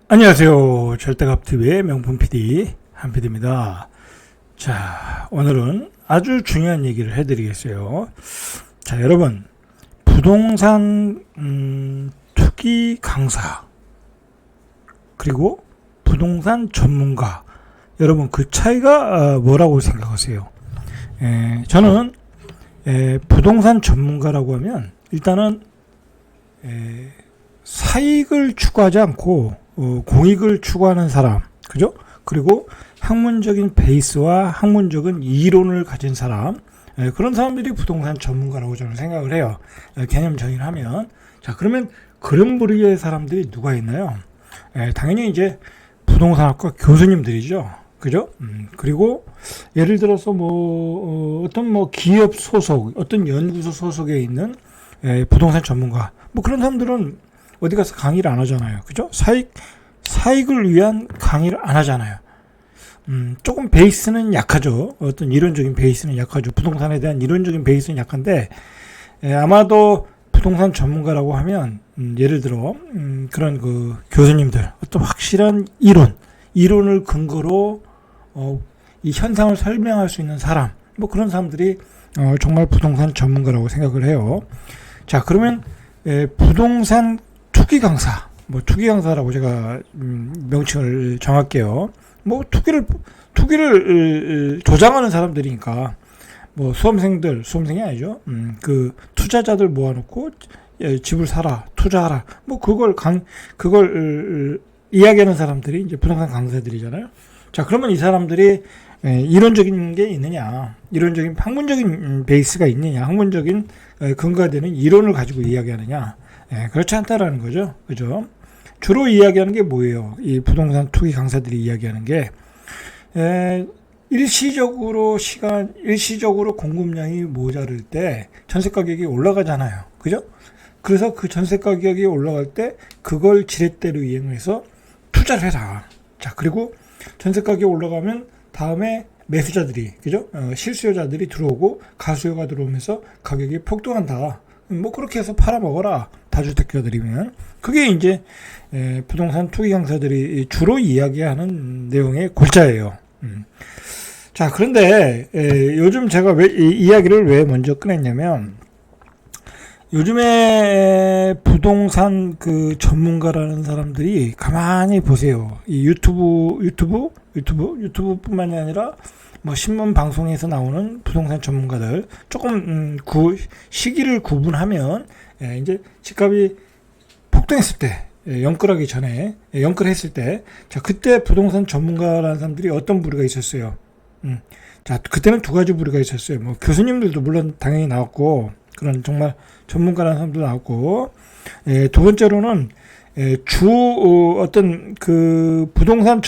안녕하세요. 절대값TV의 명품 PD 한PD입니다. 자, 오늘은 아주 중요한 얘기를 해드리겠어요. 자, 여러분, 부동산 투기 강사 그리고 부동산 전문가, 여러분 그 차이가 뭐라고 생각하세요? 저는 부동산 전문가라고 하면 일단은 사익을 추구하지 않고 공익을 추구하는 사람, 그죠? 그리고 학문적인 베이스와 학문적인 이론을 가진 사람, 그런 사람들이 부동산 전문가라고 저는 생각을 해요. 개념 정의를 하면. 자, 그러면 그런 부류의 사람들이 누가 있나요? 당연히 이제 부동산학과 교수님들이죠. 그죠? 그리고 예를 들어서 어떤 기업 소속, 어떤 연구소 소속에 있는 부동산 전문가, 그런 사람들은 어디 가서 강의를 안 하잖아요. 그죠? 사익을 위한 강의를 안 하잖아요. 조금 베이스는 약하죠. 어떤 이론적인 베이스는 약하죠. 부동산에 대한 이론적인 베이스는 약한데, 아마도 부동산 전문가라고 하면, 예를 들어, 그런 교수님들, 어떤 확실한 이론을 근거로, 이 현상을 설명할 수 있는 사람, 그런 사람들이, 정말 부동산 전문가라고 생각을 해요. 자, 그러면, 부동산 투기 강사, 투기 강사라고 제가 명칭을 정할게요. 투기를 조장하는 사람들이니까, 수험생이 아니죠. 그 투자자들 모아놓고 집을 사라, 투자하라, 그걸 이야기하는 사람들이 이제 부동산 강사들이잖아요. 자, 그러면 이 사람들이 이론적인 게 있느냐, 이론적인 학문적인 베이스가 있느냐, 학문적인 근거가 되는 이론을 가지고 이야기하느냐, 그렇지 않다라는 거죠. 그죠? 주로 이야기하는 게 뭐예요? 이 부동산 투기 강사들이 이야기하는 게, 일시적으로 공급량이 모자랄 때 전세 가격이 올라가잖아요. 그죠? 그래서 그 전세 가격이 올라갈 때 그걸 지렛대로 이용해서 투자를 해라. 자, 그리고 전세 가격이 올라가면 다음에 매수자들이, 그죠? 실수요자들이 들어오고 가수요가 들어오면서 가격이 폭등한다. 그렇게 해서 팔아먹어라. 다주택자들이면. 그게 이제, 부동산 투기 강사들이 주로 이야기하는 내용의 골자예요. 자, 그런데, 요즘 제가 이 이야기를 왜 먼저 꺼냈냐면, 요즘에 부동산 전문가라는 사람들이 가만히 보세요. 이 유튜브뿐만이 아니라 신문 방송에서 나오는 부동산 전문가들 조금 시기를 구분하면 이제 집값이 폭등했을 때, 연끌하기 전에 연끌했을 때, 자, 그때 부동산 전문가라는 사람들이 어떤 부류가 있었어요. 자, 그때는 두 가지 부류가 있었어요. 교수님들도 물론 당연히 나왔고, 그런 정말 전문가라는 사람도 나왔고, 두 번째로는 어떤 부동산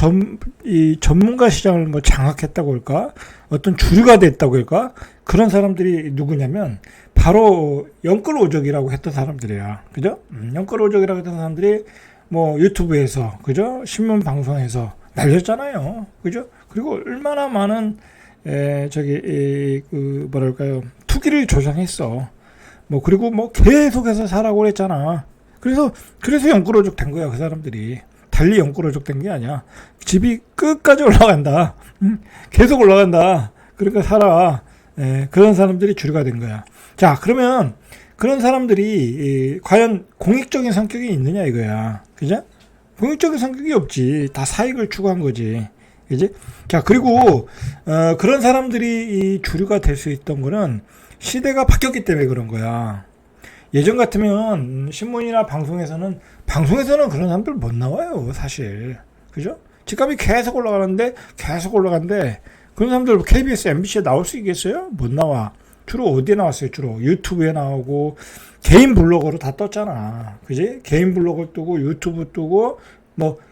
전문가 시장을 장악했다고 할까? 어떤 주류가 됐다고 할까? 그런 사람들이 누구냐면, 바로 연끌오적이라고 했던 사람들이야. 그죠? 연끌오적이라고 했던 사람들이 유튜브에서, 그죠? 신문 방송에서 날렸잖아요. 그죠? 그리고 얼마나 많은, 투기를 조장했어. 그리고 계속해서 사라고 그랬잖아. 그래서 연끌오적 된 거야, 그 사람들이. 달리 연끌오적 된 게 아니야. 집이 끝까지 올라간다. 계속 올라간다. 그러니까 사라. 그런 사람들이 주류가 된 거야. 자, 그러면 그런 사람들이 과연 공익적인 성격이 있느냐 이거야. 그죠? 공익적인 성격이 없지. 다 사익을 추구한 거지. 그지? 자, 그리고 그런 사람들이 주류가 될 수 있던 거는 시대가 바뀌었기 때문에 그런 거야. 예전 같으면 신문이나 방송에서는 그런 사람들 못 나와요, 사실. 그죠? 집값이 계속 올라가는데 그런 사람들 KBS, MBC에 나올 수 있겠어요? 못 나와. 주로 어디에 나왔어요? 주로 유튜브에 나오고 개인 블로거로 다 떴잖아. 그지? 개인 블로거 뜨고 유튜브 뜨고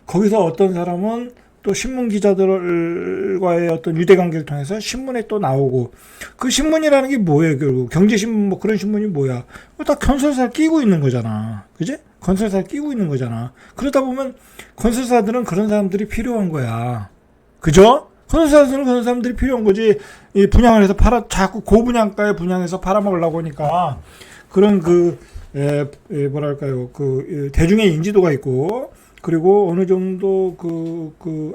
거기서 어떤 사람은 또 신문 기자들과의 어떤 유대관계를 통해서 신문에 또 나오고, 그 신문이라는 게 뭐예요? 결국 경제신문 그런 신문이 뭐야? 다 건설사 끼고 있는 거잖아. 그지? 건설사 끼고 있는 거잖아. 그러다 보면 건설사들은 그런 사람들이 필요한 거야. 그죠? 건설사들은 그런 사람들이 필요한 거지. 이 분양을 해서 자꾸 고분양가에 분양해서 팔아먹으려고 하니까 그런 대중의 인지도가 있고 그리고 어느 정도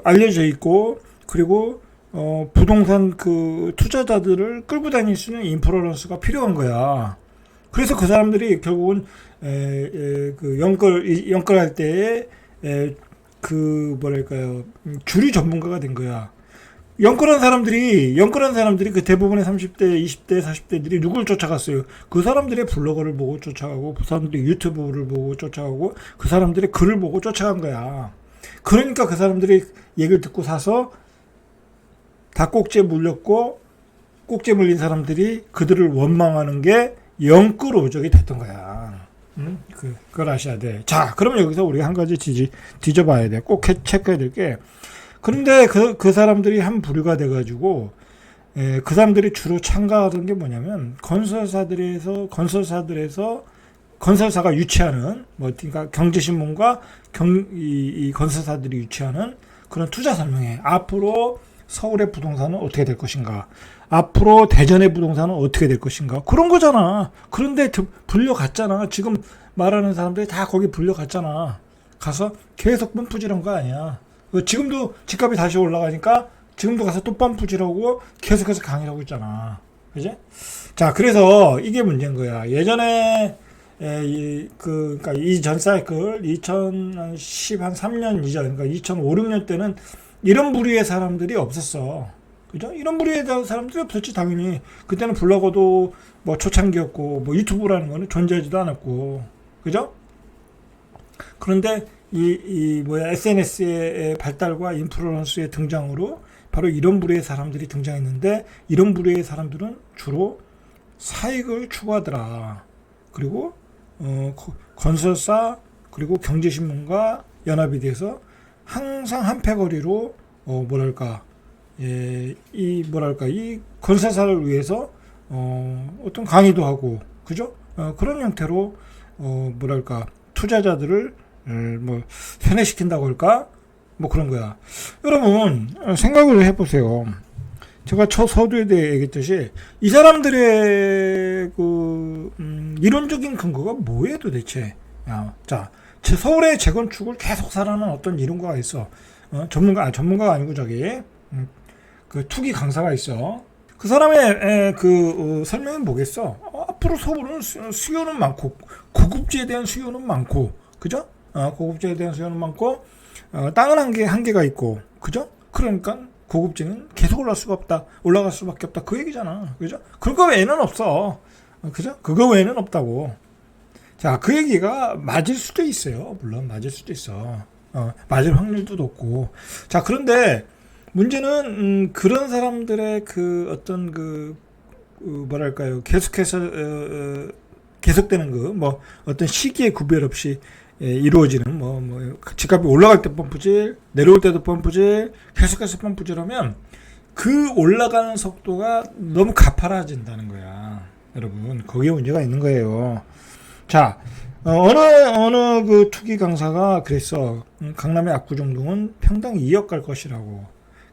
알려져 있고, 그리고 부동산 투자자들을 끌고 다닐 수 있는 인프루언서가 필요한 거야. 그래서 그 사람들이 결국은 연끌할 때에 뭐랄까요, 주류 전문가가 된 거야. 연끌한 사람들이 그 대부분의 30대, 20대, 40대들이 누굴 쫓아갔어요? 그 사람들의 블로거를 보고 쫓아가고, 그 사람들의 유튜브를 보고 쫓아가고, 그 사람들의 글을 보고 쫓아간 거야. 그러니까 그 사람들이 얘기를 듣고 사서 다 꼭지에 물렸고, 꼭지에 물린 사람들이 그들을 원망하는 게 연끌오적이 됐던 거야. 그걸 아셔야 돼. 자, 그러면 여기서 우리가 한 가지 뒤져봐야 돼. 꼭 체크해야 될 게, 그런데 그 사람들이 한 부류가 돼가지고, 그 사람들이 주로 참가하던 게 뭐냐면, 건설사가 유치하는, 그러니까 경제신문과 이 건설사들이 유치하는 그런 투자 설명회. 앞으로 서울의 부동산은 어떻게 될 것인가? 앞으로 대전의 부동산은 어떻게 될 것인가? 그런 거잖아. 그런데 불려갔잖아. 지금 말하는 사람들이 다 거기 불려갔잖아. 가서 계속 펌프질한 거 아니야. 지금도 집값이 다시 올라가니까 지금도 가서 또 펌프질하고 계속해서 강의를 하고 있잖아. 그지? 자, 그래서 이게 문제인 거야. 예전에 그러니까 이전 사이클 2013년 이전, 그러니까 2005, 6년 때는 이런 부류의 사람들이 없었어. 그죠? 이런 부류의 사람들이 없었지, 당연히. 그때는 블로거도 뭐 초창기였고, 뭐 유튜브라는 거는 존재하지도 않았고. 그죠? 그런데 SNS의 발달과 인플루언서의 등장으로 바로 이런 부류의 사람들이 등장했는데, 이런 부류의 사람들은 주로 사익을 추구하더라. 그리고, 건설사, 그리고 경제신문과 연합이 돼서 항상 한패거리로, 이 건설사를 위해서, 어떤 강의도 하고, 그죠? 그런 형태로, 투자자들을, 세뇌시킨다고 할까? 뭐 그런 거야. 여러분, 생각을 해보세요. 제가 서두에 대해 얘기했듯이, 이 사람들의 이론적인 근거가 뭐예요, 도대체? 자, 서울의 재건축을 계속 사라는 어떤 이론가가 있어. 전문가가 아니고 그 투기 강사가 있어. 그 사람의 설명이 뭐겠어? 앞으로 서울은 수요는 많고, 고급지에 대한 수요는 많고, 그죠? 고급지에 대한 수요는 많고, 땅은 한계가 있고, 그죠? 그러니까 고급지는 계속 올라갈 수밖에 없다. 그 얘기잖아. 그죠? 그거 외에는 없어. 그죠? 그거 외에는 없다고. 자, 그 얘기가 맞을 수도 있어요. 물론 맞을 수도 있어. 맞을 확률도 높고. 자, 그런데 문제는 그런 사람들의 계속해서 계속되는 어떤 시기에 구별 없이 이루어지는 집값이 올라갈 때 펌프질, 내려올 때도 펌프질, 계속해서 펌프질하면 그 올라가는 속도가 너무 가파라진다는 거야. 여러분, 거기에 문제가 있는 거예요. 자, 어느 투기 강사가 그랬어. 강남의 압구정동은 평당 2억 갈 것이라고.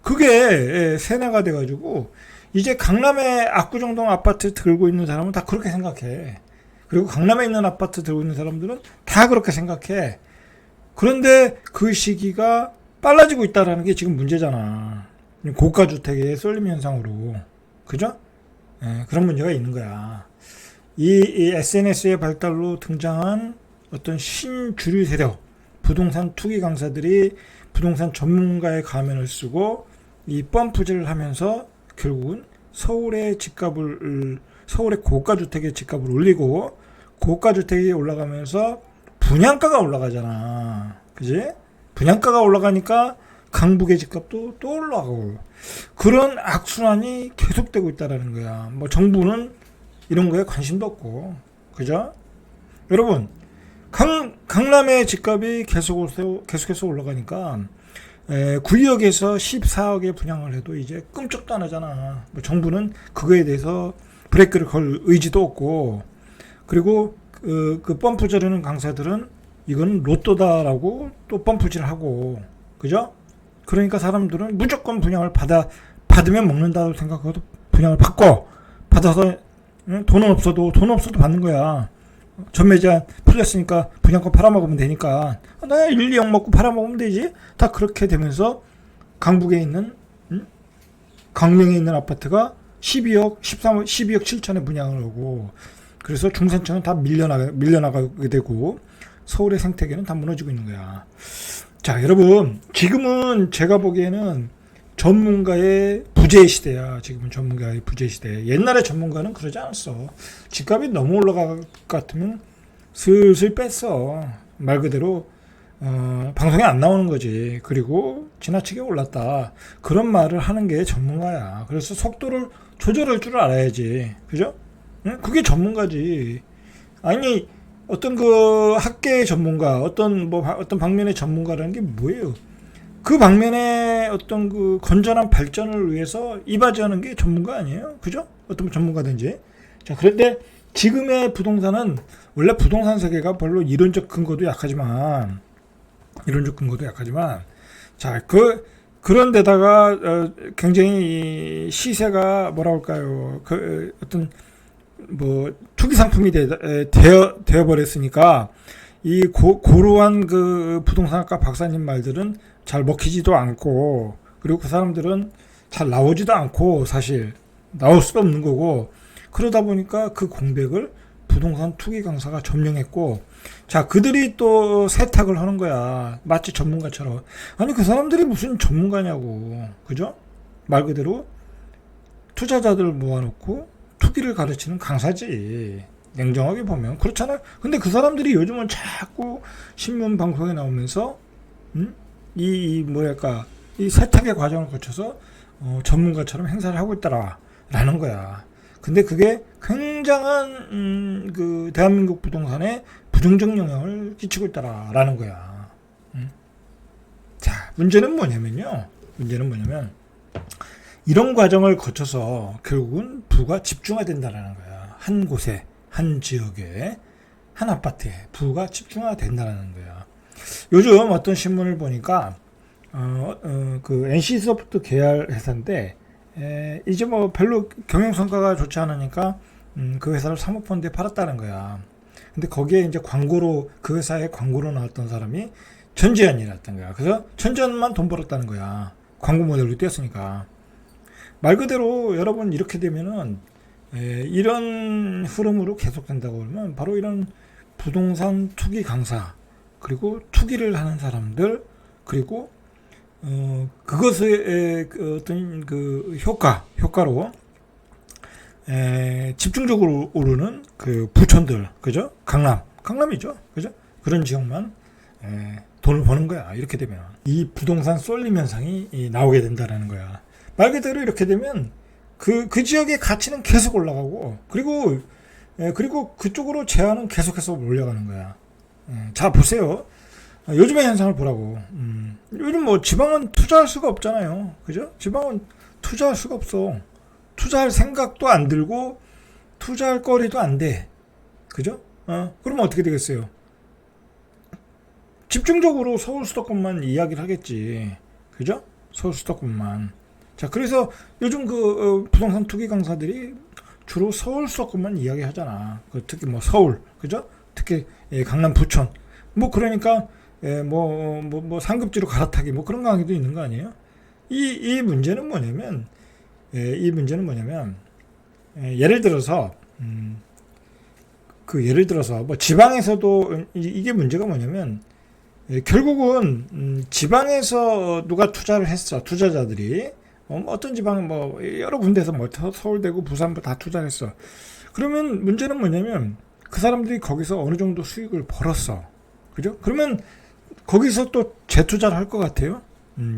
그게 세뇌가 돼가지고 이제 강남의 압구정동 아파트 들고 있는 사람은 다 그렇게 생각해. 그리고 강남에 있는 아파트 들고 있는 사람들은 다 그렇게 생각해. 그런데 그 시기가 빨라지고 있다는 게 지금 문제잖아. 고가주택의 쏠림 현상으로. 그죠? 그런 문제가 있는 거야. 이 SNS의 발달로 등장한 어떤 신주류 세력, 부동산 투기 강사들이 부동산 전문가의 가면을 쓰고 이 펌프질을 하면서 결국은 서울의 고가주택의 집값을 올리고, 고가주택이 올라가면서 분양가가 올라가잖아. 그지? 분양가가 올라가니까 강북의 집값도 또 올라가고, 그런 악순환이 계속되고 있다는 거야. 정부는 이런 거에 관심도 없고. 그죠? 여러분, 강남의 집값이 계속해서 올라가니까 구역에서 14억에 분양을 해도 이제 끔찍도 안 하잖아. 정부는 그거에 대해서 브레이크를 걸 의지도 없고, 그리고 그 펌프질 하는 강사들은 이건 로또다라고 또 펌프질 하고, 그죠? 그러니까 사람들은 무조건 분양을 받으면 먹는다고 생각하고 분양을 받고, 받아서 돈은 없어도 받는 거야. 전매 제한 풀렸으니까 분양권 팔아먹으면 되니까 나 1, 2억 먹고 팔아먹으면 되지. 다 그렇게 되면서 강북에 있는 강릉에 있는 아파트가 12억 13억 12억 7천에 분양을 하고, 그래서 중산층은 다 밀려나가게 되고 서울의 생태계는 다 무너지고 있는 거야. 자, 여러분, 지금은 제가 보기에는 전문가의 부재 시대야. 지금은 전문가의 부재 시대. 옛날에 전문가는 그러지 않았어. 집값이 너무 올라갈 것 같으면 슬슬 뺐어. 말 그대로 방송에 안 나오는 거지. 그리고 지나치게 올랐다, 그런 말을 하는 게 전문가야. 그래서 속도를 조절할 줄 알아야지. 그죠? 응? 그게 전문가지. 아니, 어떤 그 학계의 전문가, 어떤 방면의 전문가라는 게 뭐예요? 그 방면의 어떤 그 건전한 발전을 위해서 이바지하는 게 전문가 아니에요? 그죠? 어떤 전문가든지. 자, 그런데 지금의 부동산은 원래 부동산 세계가 별로 이론적 근거도 약하지만, 자, 그런 데다가 굉장히 시세가 뭐라 할까요? 그 어떤 뭐 투기 상품이 되어 버렸으니까 이 고루한 그 부동산학과 박사님 말들은 잘 먹히지도 않고, 그리고 그 사람들은 잘 나오지도 않고, 사실 나올 수도 없는 거고, 그러다 보니까 그 공백을 부동산 투기 강사가 점령했고, 자, 그들이 또 세탁을 하는 거야. 마치 전문가처럼. 아니, 그 사람들이 무슨 전문가냐고. 그죠? 말 그대로 투자자들 모아놓고 투기를 가르치는 강사지. 냉정하게 보면 그렇잖아요. 근데 그 사람들이 요즘은 자꾸 신문 방송에 나오면서 이 뭐랄까, 이 세탁의 과정을 거쳐서 전문가처럼 행사를 하고 있다라는 거야. 근데 그게 굉장한 그 대한민국 부동산에 부정적 영향을 끼치고 있다라는 거야. 자, 문제는 뭐냐면 이런 과정을 거쳐서 결국은 부가 집중화된다라는 거야. 한 곳에, 한 지역에, 한 아파트에 부가 집중화된다라는 거야. 요즘 어떤 신문을 보니까 그 NC소프트 계열 회사인데 이제 뭐 별로 경영 성과가 좋지 않으니까 그 회사를 사모펀드에 팔았다는 거야. 근데 거기에 이제 광고로, 그 회사에 광고로 나왔던 사람이 전지현이랬던 거야. 그래서 전지현만 돈 벌었다는 거야. 광고 모델로 뛰었으니까. 말 그대로 여러분, 이렇게 되면은 이런 흐름으로 계속된다고 그러면 바로 이런 부동산 투기 강사, 그리고 투기를 하는 사람들, 그리고 그것의 어떤 그 효과로 집중적으로 오르는 그 부촌들, 그죠? 강남이죠, 그죠? 그런 지역만 돈을 버는 거야. 이렇게 되면 이 부동산 쏠림 현상이 나오게 된다라는 거야. 말 그대로 이렇게 되면 그 지역의 가치는 계속 올라가고, 그리고 그쪽으로 제한은 계속해서 올려가는 거야. 자, 보세요. 요즘의 현상을 보라고. 요즘 뭐 지방은 투자할 수가 없잖아요. 그죠? 지방은 투자할 수가 없어. 투자할 생각도 안 들고 투자할 거리도 안 돼. 그죠? 그러면 어떻게 되겠어요? 집중적으로 서울 수도권만 이야기를 하겠지. 그죠? 서울 수도권만. 자, 그래서 요즘 그 부동산 투기 강사들이 주로 서울 수도권만 이야기 하잖아. 특히 뭐 서울, 그죠? 특히 강남 부천. 뭐 그러니까 뭐 상급지로 갈아타기, 뭐 그런 강의도 있는 거 아니에요? 이 문제는 뭐냐면, 예를 들어서 뭐 지방에서도 이게 문제가 뭐냐면, 결국은 지방에서 누가 투자를 했어, 투자자들이. 어떤 지방은 뭐 여러 군데에서 뭐 서울, 대구, 부산 다 투자를 했어. 그러면 문제는 뭐냐면, 그 사람들이 거기서 어느 정도 수익을 벌었어. 그죠? 그러면 거기서 또 재투자를 할 것 같아요?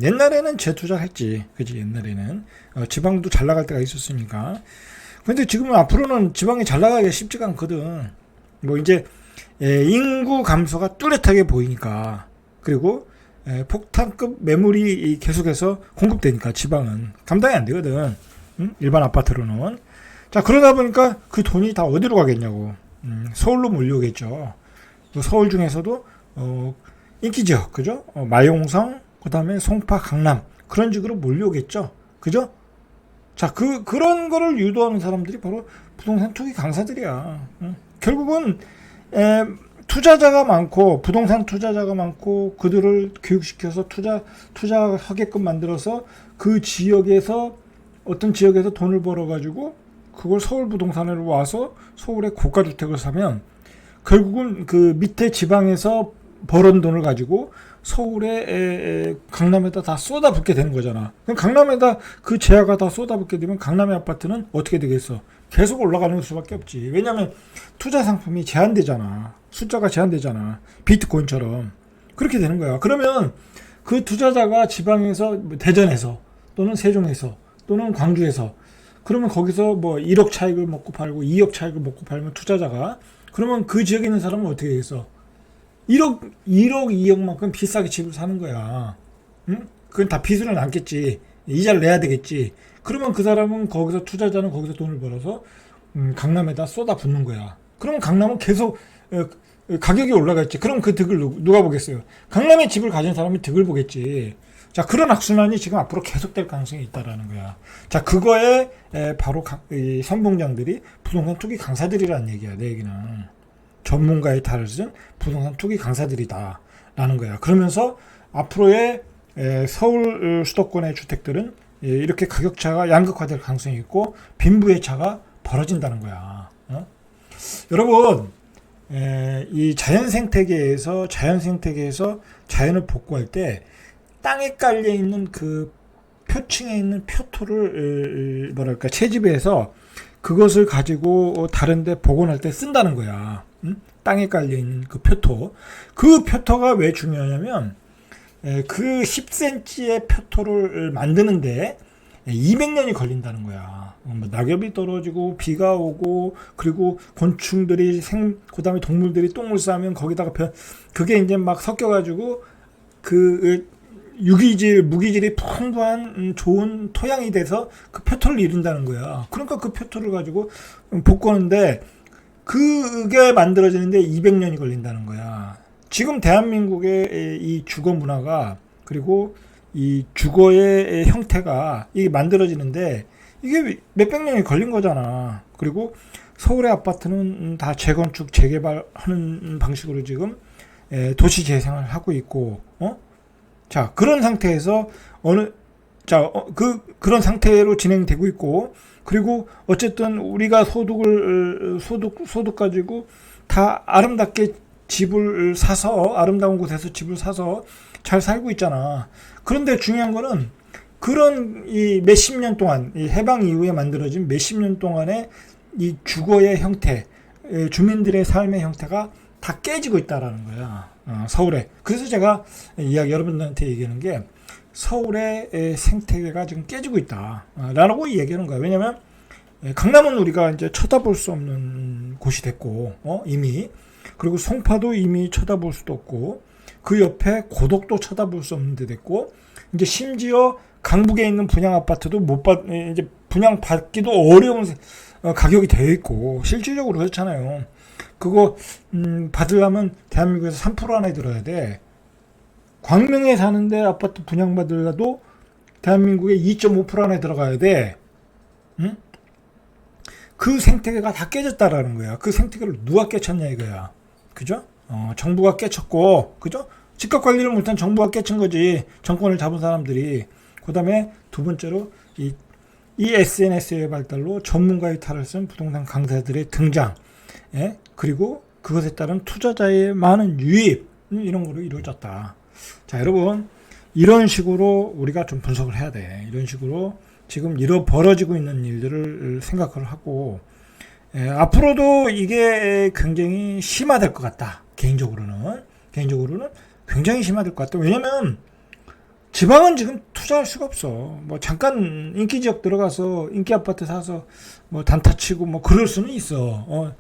옛날에는 재투자를 했지. 그지? 옛날에는. 지방도 잘 나갈 때가 있었으니까. 근데 지금은 앞으로는 지방이 잘 나가기가 쉽지가 않거든. 뭐 이제 인구 감소가 뚜렷하게 보이니까, 그리고 폭탄급 매물이 계속해서 공급되니까 지방은 감당이 안 되거든. 일반 아파트로는. 자, 그러다 보니까 그 돈이 다 어디로 가겠냐고. 서울로 몰려오겠죠. 서울 중에서도 인기 지역, 그죠? 마용성, 그 다음에 송파, 강남, 그런 식으로 몰려오겠죠. 그죠? 자, 그런 거를 유도하는 사람들이 바로 부동산 투기 강사들이야. 결국은 투자자가 많고 부동산 투자자가 많고 그들을 교육시켜서 투자하게끔 만들어서 그 지역에서 어떤 지역에서 돈을 벌어가지고 그걸 서울 부동산으로 와서 서울에 고가 주택을 사면 결국은 그 밑에 지방에서 벌은 돈을 가지고 서울에 강남에다 다 쏟아붓게 되는 거잖아. 그럼 강남에다 그 재화가 다 쏟아붓게 되면 강남의 아파트는 어떻게 되겠어? 계속 올라가는 수밖에 없지. 왜냐하면 투자 상품이 제한되잖아. 숫자가 제한되잖아. 비트코인처럼 그렇게 되는 거야. 그러면 그 투자자가 지방에서 대전에서 또는 세종에서 또는 광주에서 그러면 거기서 뭐 1억 차익을 먹고 팔고 2억 차익을 먹고 팔면 투자자가 그러면 그 지역에 있는 사람은 어떻게 되겠어? 1억 2억만큼 비싸게 집을 사는 거야. 응? 그건 다 빚으로 남겠지. 이자를 내야 되겠지. 그러면 그 사람은 거기서 투자자는 거기서 돈을 벌어서 강남에다 쏟아붓는 거야. 그러면 강남은 계속 가격이 올라갔지. 그럼 그 득을 누가 보겠어요? 강남에 집을 가진 사람이 득을 보겠지. 자, 그런 악순환이 지금 앞으로 계속될 가능성이 있다라는 거야. 자, 그거에 바로 이 선봉장들이 부동산 투기 강사들이라는 얘기야. 내 얘기는 전문가의 탈을 쓴 부동산 투기 강사들이다라는 거야. 그러면서 앞으로의 서울 수도권의 주택들은 이렇게 가격차가 양극화될 가능성이 있고 빈부의 차가 벌어진다는 거야. 여러분, 이 자연 생태계에서 자연을 복구할 때 땅에 깔려 있는 그 표층에 있는 표토를 뭐랄까 채집해서 그것을 가지고 다른데 복원할 때 쓴다는 거야. 땅에 깔려 있는 그 표토. 그 표토가 왜 중요하냐면 그 10cm의 표토를 만드는데 200년이 걸린다는 거야. 낙엽이 떨어지고 비가 오고 그리고 곤충들이 그다음에 동물들이 똥을 싸면 거기다가 그게 이제 막 섞여가지고 그 무기질이 풍부한 좋은 토양이 돼서 그 표토를 이룬다는 거야. 그러니까 그 표토를 가지고 복구하는데 그게 만들어지는데 200년이 걸린다는 거야. 지금 대한민국의 이 주거 문화가 그리고 이 주거의 형태가 이게 만들어지는데 이게 몇백 년이 걸린 거잖아. 그리고 서울의 아파트는 다 재건축, 재개발하는 방식으로 지금 도시 재생을 하고 있고, 자, 그런 상태에서 그런 상태로 진행되고 있고, 그리고 어쨌든 우리가 소득 가지고 다 아름답게 집을 사서, 아름다운 곳에서 집을 사서 잘 살고 있잖아. 그런데 중요한 거는 그런 이 몇십 년 동안, 이 해방 이후에 만들어진 몇십 년 동안의 이 주거의 형태, 주민들의 삶의 형태가 다 깨지고 있다라는 거야. 서울에. 그래서 제가 여러분들한테 얘기하는 게 서울의 생태계가 지금 깨지고 있다. 라고 얘기하는 거야. 왜냐면 강남은 우리가 이제 쳐다볼 수 없는 곳이 됐고, 이미. 그리고 송파도 이미 쳐다볼 수도 없고, 그 옆에 고덕도 쳐다볼 수 없는 데 됐고, 이제 심지어 강북에 있는 분양 아파트도 이제 분양 받기도 어려운 가격이 되어 있고, 실질적으로 그렇잖아요. 그거, 받으려면 대한민국에서 3% 안에 들어야 돼. 광명에 사는데 아파트 분양 받으려도 대한민국에 2.5% 안에 들어가야 돼. 응? 그 생태계가 다 깨졌다라는 거야. 그 생태계를 누가 깨쳤냐 이거야. 그죠? 정부가 깨쳤고, 그죠? 집값 관리를 못한 정부가 깨친 거지. 정권을 잡은 사람들이. 그 다음에 두 번째로 이 SNS의 발달로 전문가의 탈을 쓴 부동산 강사들의 등장. 그리고 그것에 따른 투자자의 많은 유입. 이런 거로 이루어졌다. 자, 여러분. 이런 식으로 우리가 좀 분석을 해야 돼. 이런 식으로 지금 벌어지고 있는 일들을 생각을 하고, 앞으로도 이게 굉장히 심화될 것 같다. 개인적으로는 굉장히 심화될 것 같다. 왜냐면 지방은 지금 투자할 수가 없어. 뭐 잠깐 인기 지역 들어가서 인기 아파트 사서 뭐 단타 치고 뭐 그럴 수는 있어.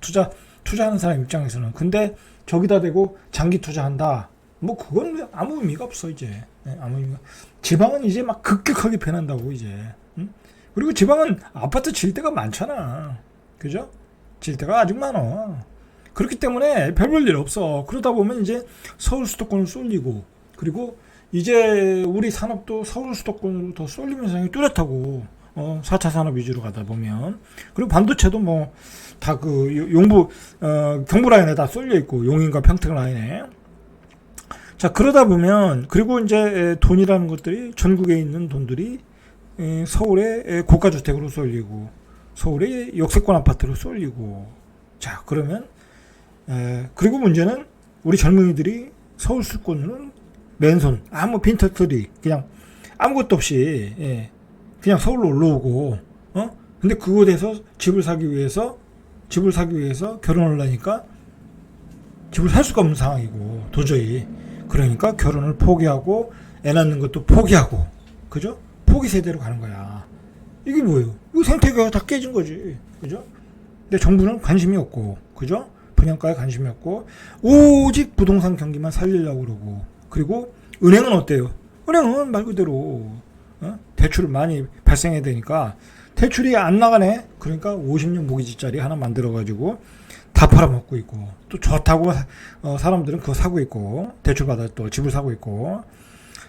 투자하는 사람 입장에서는. 근데 저기다 대고 장기 투자한다. 뭐 그건 아무 의미가 없어 이제. 아무 의미가. 지방은 이제 막 급격하게 변한다고 이제. 응? 그리고 지방은 아파트 질 데가 많잖아. 그죠? 질 데가 아직 많아. 그렇기 때문에 별 일 없어. 그러다 보면 이제 서울 수도권을 쏠리고, 그리고 이제 우리 산업도 서울 수도권으로 더 쏠리는 상황이 뚜렷하고, 4차 산업 위주로 가다 보면. 그리고 반도체도 뭐 다 그 용부 경부 라인에 다 쏠려 있고, 용인과 평택 라인에. 자, 그러다 보면, 그리고 이제 돈이라는 것들이, 전국에 있는 돈들이 서울의 고가 주택으로 쏠리고, 서울의 역세권 아파트로 쏠리고. 자, 그러면 그리고 문제는 우리 젊은이들이 서울 수도권으로는 맨손, 아무 빈털터리, 그냥 아무것도 없이 그냥 서울로 올라오고, 근데 그곳에서 집을 사기 위해서 결혼을 하니까 집을 살 수가 없는 상황이고, 도저히. 그러니까 결혼을 포기하고 애 낳는 것도 포기하고, 그죠? 포기 세대로 가는 거야. 이게 뭐예요? 이거 생태계가 다 깨진 거지, 그죠? 근데 정부는 관심이 없고, 그죠? 분양가에 관심이 없고, 오직 부동산 경기만 살리려고 그러고. 그리고 은행은 어때요? 은행은 말 그대로 대출을 많이 발생해야 되니까 대출이 안 나가네. 그러니까 50년 모기지짜리 하나 만들어가지고 다 팔아먹고 있고, 또 좋다고 사람들은 그거 사고 있고, 대출 받아 또 집을 사고 있고.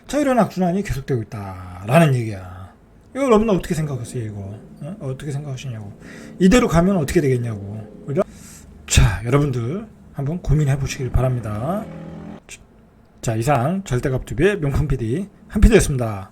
자, 이런 악순환이 계속되고 있다라는 얘기야. 이거 여러분들 어떻게 생각하세요? 이거 어떻게 생각하시냐고. 이대로 가면 어떻게 되겠냐고. 그죠? 자, 여러분들 한번 고민해 보시길 바랍니다. 자, 이상 절대갑투비의 명품 PD 한PD였습니다.